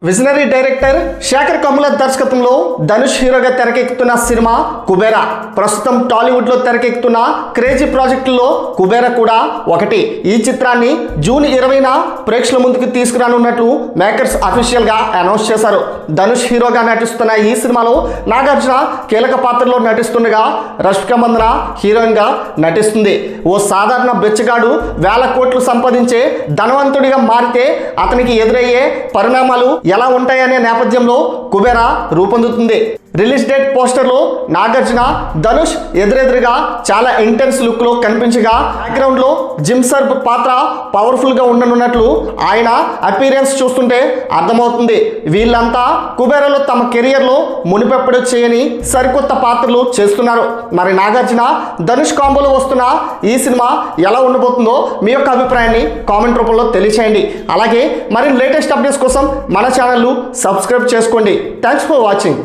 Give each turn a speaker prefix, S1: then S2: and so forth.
S1: Visionary director Shekhar Kammula దర్శకత్వంలో ధనుష్ హీరోగా తెరకెక్కుతున్న సినిమా కుబేరా. ప్రస్తుతం టాలీవుడ్ లో తెరకెక్కుతున్న క్రేజీ ప్రాజెక్టుల్లో కుబేరా కూడా ఒకటి. ఈ చిత్రాన్ని జూన్ 20న ప్రేక్షకుల ముందుకు తీసుకురానున్నట్లు మేకర్స్ అఫీషియల్ గా అనౌన్స్ చేశారు. ధనుష్ హీరోగా నటిస్తున్న ఈ సినిమాలో నాగార్జున కీలక పాత్రలో నటిస్తుండగా రష్మిక మందన హీరోయిన్ గా నటిస్తుంది. ఓ సాధారణ బెచ్చగాడు వేల కోట్లు సంపాదించే ధనవంతుడిగా మారితే అతనికి ఎదురయ్యే పరిణామాలు ఎలా ఉంటాయనే నేపథ్యంలో కుబేరా రూపొందుతుంది. రిలీజ్ డేట్ పోస్టర్లో నాగార్జున ధనుష్ ఎదురెదురుగా చాలా ఇంటెన్స్ లుక్ లో కనిపించగా బ్యాక్గ్రౌండ్ లో జిమ్ సర్బ్ పాత్ర పవర్ఫుల్ గా ఉండనున్నట్లు ఆయన అపీరెన్స్ చూస్తుంటే అర్థమవుతుంది. వీళ్ళంతా కుబేరాలో తమ కెరియర్ లో మునిపెప్పుడు చేయని సరికొత్త పాత్రలు చేస్తున్నారు. మరి నాగార్జున ధనుష్ కాంబోలో వస్తున్న ఈ సినిమా ఎలా ఉండబోతుందో మీ యొక్క అభిప్రాయాన్ని కామెంట్ రూపంలో తెలియచేయండి. అలాగే మరిన్ని లేటెస్ట్ అప్డేట్స్ కోసం మన ఛానల్ సబ్స్క్రైబ్ చేసుకోండి. Thanks for watching.